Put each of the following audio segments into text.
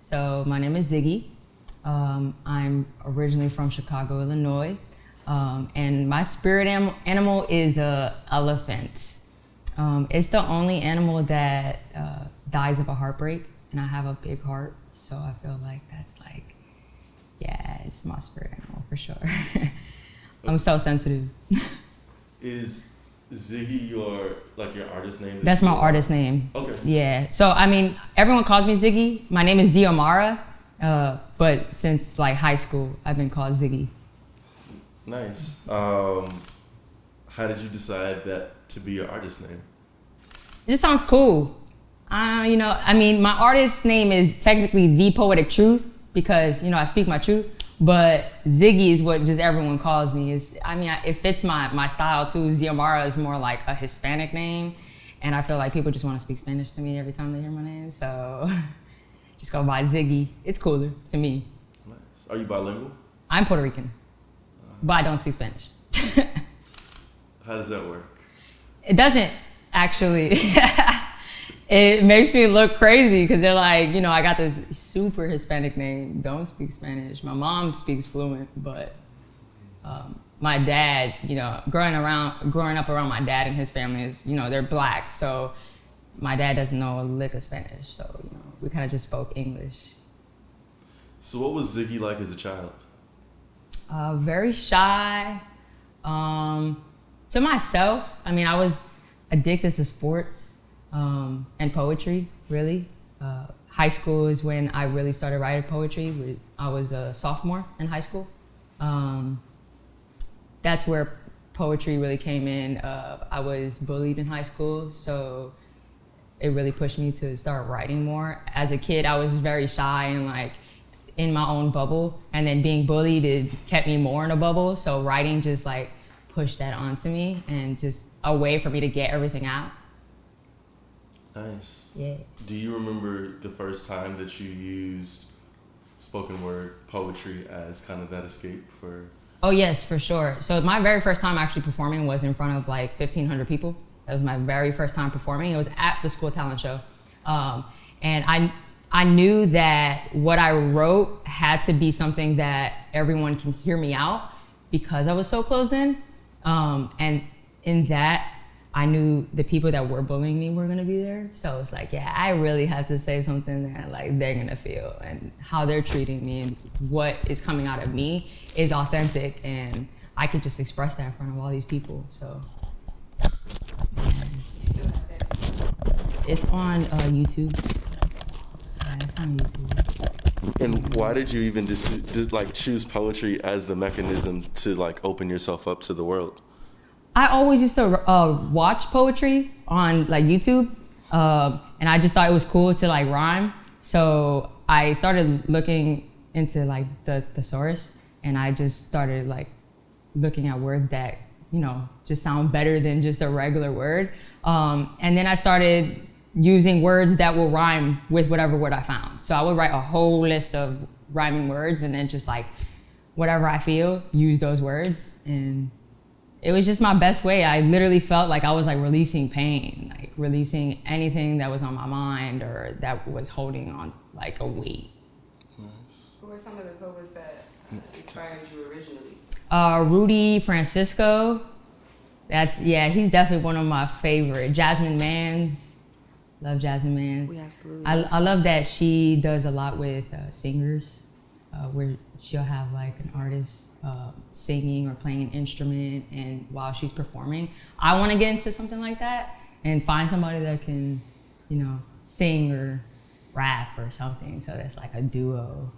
So my name is Ziggy. I'm originally from Chicago, Illinois. And my spirit animal is a elephant. It's the only animal that dies of a heartbreak, and I have a big heart, so I feel like that's like, yeah, it's my spirit animal for sure. I'm so sensitive. Is Ziggy your artist name? That's my artist name. Okay. Yeah. So I mean, everyone calls me Ziggy. My name is Ziomara, but since like high school, I've been called Ziggy. Nice. How did you decide that to be your artist name? It just sounds cool. I mean, my artist name is technically TheePoeticTruth because, I speak my truth, but Ziggy is what just everyone calls me. It fits my style too. Ziomara is more like a Hispanic name, and I feel like people just want to speak Spanish to me every time they hear my name, so just go by Ziggy. It's cooler to me. Nice. Are you bilingual? I'm Puerto Rican, but I don't speak Spanish. How does that work? It doesn't actually. It makes me look crazy because they're like, I got this super Hispanic name, don't speak Spanish. My mom speaks fluent, but my dad, growing up around my dad and his family is, they're Black, so my dad doesn't know a lick of Spanish, so we kind of just spoke English. So what was Ziggy like as a child? Very shy. To myself, I was addicted to sports. And poetry, really. High school is when I really started writing poetry. I was a sophomore in high school. That's where poetry really came in. I was bullied in high school, so it really pushed me to start writing more. As a kid, I was very shy and like in my own bubble, and then being bullied, it kept me more in a bubble, so writing just like pushed that onto me and just a way for me to get everything out. Nice. Yeah. Do you remember the first time that you used spoken word poetry as kind of that escape for? Oh yes, for sure. So my very first time actually performing was in front of like 1,500 people. That was my very first time performing. It was at the school talent show. And I knew that what I wrote had to be something that everyone can hear me out because I was so closed in. And in that, I knew the people that were bullying me were gonna be there. So it's like, yeah, I really had to say something that like they're gonna feel, and how they're treating me and what is coming out of me is authentic, and I could just express that in front of all these people. So it's on YouTube. Yeah, it's on YouTube. And why did you even choose poetry as the mechanism to like open yourself up to the world? I always used to watch poetry on like YouTube, and I just thought it was cool to like rhyme. So I started looking into like the thesaurus, and I just started like looking at words that just sound better than just a regular word. And then I started using words that will rhyme with whatever word I found. So I would write a whole list of rhyming words, and then just like whatever I feel, use those words, and it was just my best way. I literally felt like I was like releasing pain, like releasing anything that was on my mind or that was holding on like a weight. Who were some of the poets that inspired you originally? Rudy Francisco. He's definitely one of my favorite. Jasmine Mans. Love Jasmine Mans. We absolutely. I love that she does a lot with singers, where she'll have like an artist singing or playing an instrument, and while she's performing, I want to get into something like that and find somebody that can, sing or rap or something. So that's like a duo.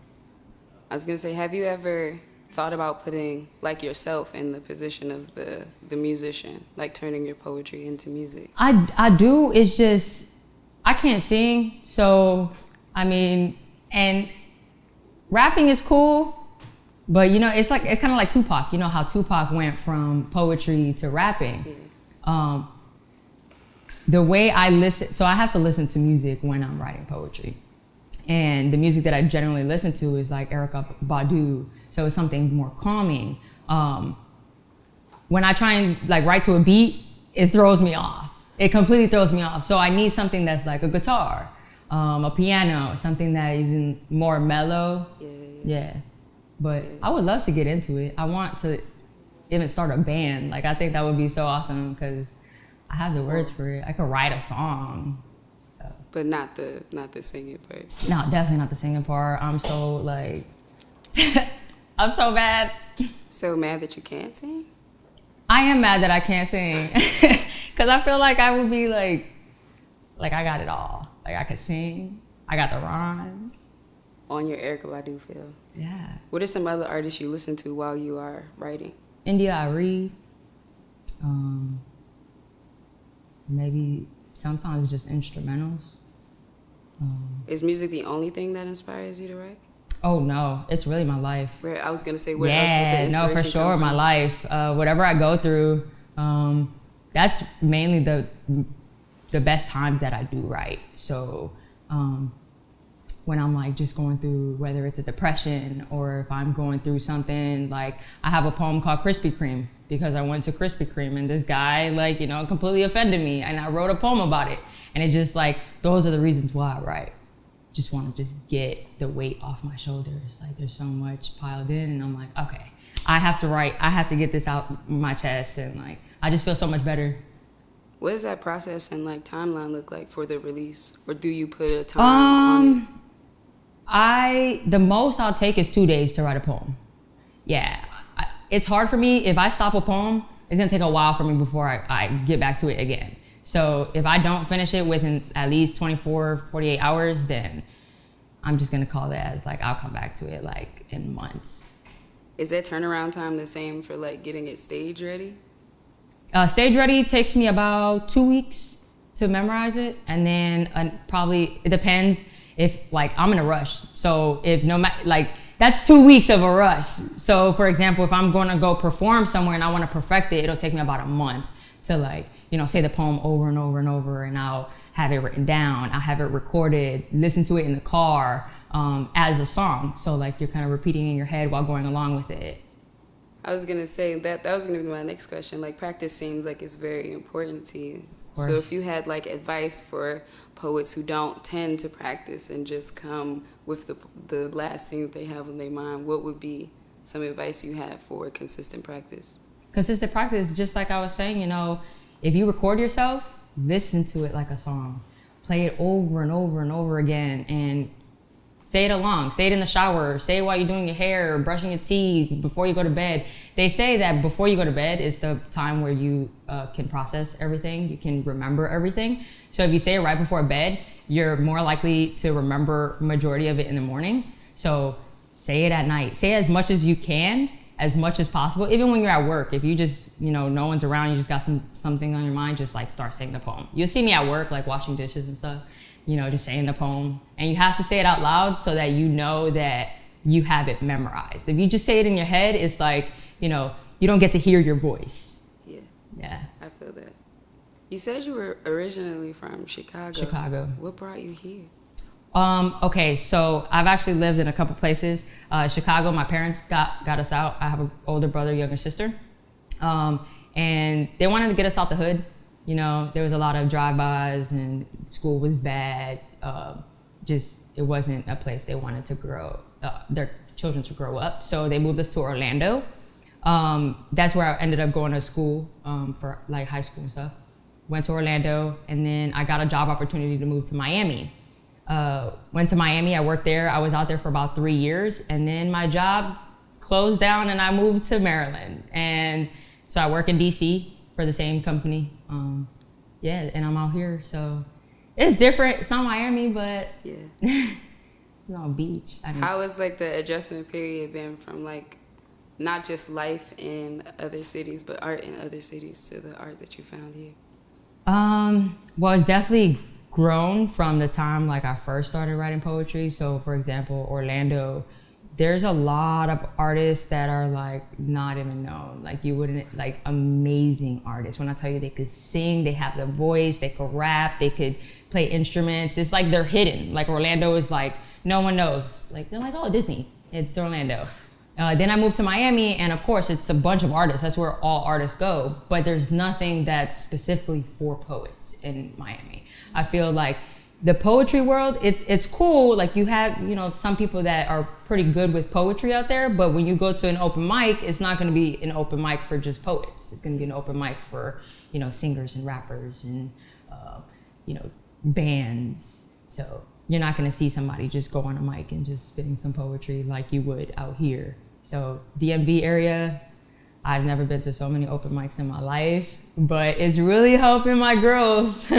I was gonna say, have you ever thought about putting like yourself in the position of the musician, like turning your poetry into music? I do. It's just I can't sing, so and rapping is cool. But it's kind of like Tupac. You know how Tupac went from poetry to rapping. Yeah. The way I listen, so I have to listen to music when I'm writing poetry, and the music that I generally listen to is like Erykah Badu. So it's something more calming. When I try and like write to a beat, it throws me off. It completely throws me off. So I need something that's like a guitar, a piano, something that is more mellow. Yeah. But I would love to get into it. I want to even start a band. Like, I think that would be so awesome because I have the words for it. I could write a song. So. But not the singing part. No, definitely not the singing part. I'm so like, I'm so bad. So mad that you can't sing? I am mad that I can't sing because I feel like I would be like I got it all. Like, I could sing. I got the rhymes. On your Erykah Badu feel. Yeah. What are some other artists you listen to while you are writing? India Arie. Maybe sometimes just instrumentals. Is music the only thing that inspires you to write? Oh no, it's really my life. I was gonna say, where else would the inspiration no, for sure, my life. Whatever I go through, that's mainly the best times that I do write. So when I'm like just going through, whether it's a depression or if I'm going through something, like I have a poem called Krispy Kreme because I went to Krispy Kreme and this guy like, completely offended me and I wrote a poem about it. And it just like, those are the reasons why I write. Just want to just get the weight off my shoulders. Like, there's so much piled in and I'm like, okay, I have to write. I have to get this out my chest. And like, I just feel so much better. What does that process and like timeline look like for the release? Or do you put a time on it? The most I'll take is 2 days to write a poem. Yeah, it's hard for me. If I stop a poem, it's gonna take a while for me before I get back to it again. So if I don't finish it within at least 24, 48 hours, then I'm just gonna call it as like, I'll come back to it like in months. Is that turnaround time the same for like getting it stage ready? Stage ready takes me about 2 weeks to memorize it. And then probably, it depends if like I'm in a rush. So if that's 2 weeks of a rush. So for example, if I'm gonna go perform somewhere and I wanna perfect it, it'll take me about a month to like, say the poem over and over and over, and I'll have it written down, I'll have it recorded, listen to it in the car as a song. So like you're kind of repeating in your head while going along with it. I was gonna say that was gonna be my next question. Like, practice seems like it's very important to you. So if you had like advice for poets who don't tend to practice and just come with the last thing that they have on their mind, what would be some advice you have for consistent practice? Consistent practice, just like I was saying, if you record yourself, listen to it like a song. Play it over and over and over again and say it along. Say it in the shower. Say it while you're doing your hair or brushing your teeth, before you go to bed. They say that before you go to bed is the time where you can process everything. You can remember everything. So if you say it right before bed, you're more likely to remember majority of it in the morning. So say it at night. Say as much as you can, as much as possible. Even when you're at work, if you just, no one's around, you just got something on your mind, just like start saying the poem. You'll see me at work, like washing dishes and stuff, just saying the poem. And you have to say it out loud so that you know that you have it memorized. If you just say it in your head, it's like, you don't get to hear your voice. Yeah. I feel that. You said you were originally from Chicago. Chicago. What brought you here? Okay, so I've actually lived in a couple places. Chicago, my parents got us out. I have an older brother, younger sister. And they wanted to get us out the hood. There was a lot of drive-bys and school was bad. It wasn't a place they wanted to their children to grow up. So they moved us to Orlando. That's where I ended up going to school for like high school and stuff. Went to Orlando, and then I got a job opportunity to move to Miami. Went to Miami, I worked there. I was out there for about 3 years, and then my job closed down and I moved to Maryland. And so I work in DC for the same company. And I'm out here, so it's different. It's not Miami, but it's not beach. How has like the adjustment period been from like not just life in other cities, but art in other cities to the art that you found here? Well, it's definitely grown from the time like I first started writing poetry. So for example, Orlando, there's a lot of artists that are like not even known. Like you wouldn't, like amazing artists. When I tell you they could sing, they have the voice, they could rap, they could play instruments. It's like they're hidden. Like Orlando is like, no one knows. Like they're like, oh, Disney, it's Orlando. Then I moved to Miami, and of course it's a bunch of artists. That's where all artists go, but there's nothing that's specifically for poets in Miami. I feel like, the poetry world, it's cool. Like you have, some people that are pretty good with poetry out there, but when you go to an open mic, it's not going to be an open mic for just poets. It's going to be an open mic for, singers and rappers and, bands. So you're not going to see somebody just go on a mic and just spitting some poetry like you would out here. So DMV area, I've never been to so many open mics in my life, but it's really helping my growth.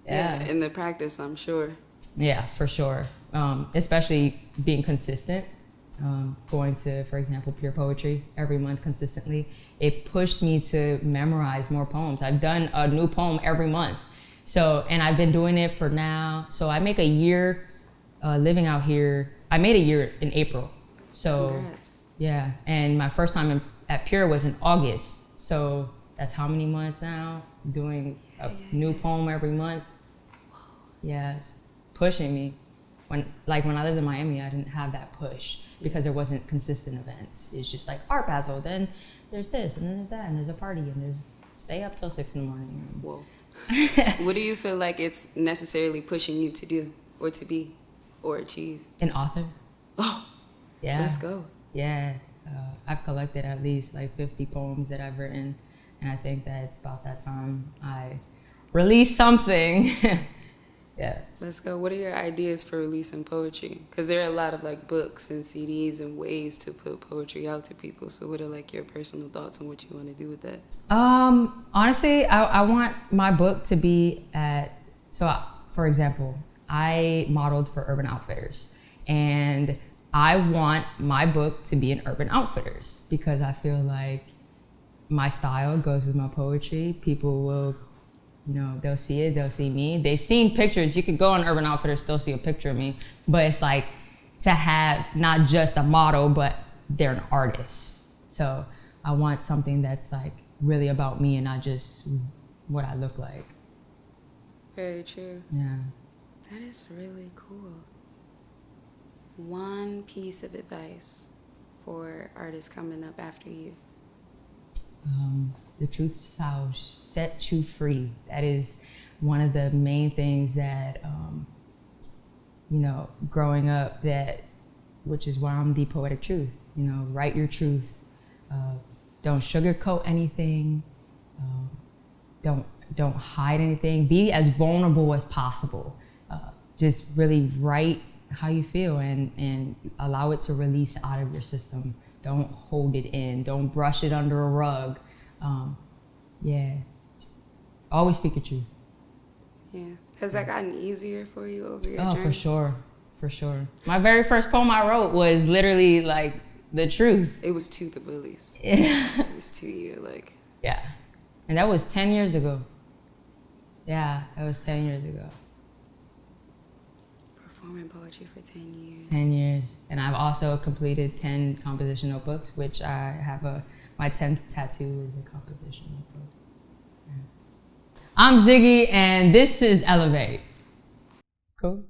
Yeah, in the practice, I'm sure. Yeah, for sure. Especially being consistent, going to, for example, Pure Poetry every month consistently. It pushed me to memorize more poems. I've done a new poem every month. So, and I've been doing it for now. So I make a year living out here. I made a year in April. So, congrats. Yeah. And my first time at Pure was in August. So that's how many months now? Doing a new poem every month. Yeah, it's pushing me. When I lived in Miami, I didn't have that push because there wasn't consistent events. It's just like Art Basel, then there's this, and then there's that, and there's a party, and there's stay up till 6 in the morning. Whoa. What do you feel like it's necessarily pushing you to do, or to be, or achieve? An author. Oh, yeah. Let's go. Yeah, I've collected at least like 50 poems that I've written, and I think that it's about that time I release something. Yeah. Let's go. What are your ideas for releasing poetry? Because there are a lot of like books and CDs and ways to put poetry out to people. So what are like your personal thoughts on what you want to do with that? Honestly, I want my book to be for example, I modeled for Urban Outfitters, and I want my book to be in Urban Outfitters because I feel like my style goes with my poetry. People will, they'll see it, they'll see me. They've seen pictures. You could go on Urban Outfitters, still see a picture of me. But it's like to have not just a model, but they're an artist. So I want something that's like really about me and not just what I look like. Very true. Yeah. That is really cool. One piece of advice for artists coming up after you. The truth shall set you free. That is one of the main things that, growing up, which is why I'm the Poetic Truth. Write your truth. Don't sugarcoat anything. Don't hide anything. Be as vulnerable as possible. Just really write how you feel and allow it to release out of your system. Don't hold it in. Don't brush it under a rug. Always speak your truth. Yeah. Has that gotten easier for you over your journey? For sure. My very first poem I wrote was literally like the truth. It was to the bullies. Yeah. It was to you, like. Yeah. And that was 10 years ago. Yeah, that was 10 years ago. Performing poetry for 10 years. 10 years. And I've also completed 10 composition notebooks, which I have my 10th tattoo is a composition notebook. Yeah. I'm Ziggy, and this is Elevate. Cool.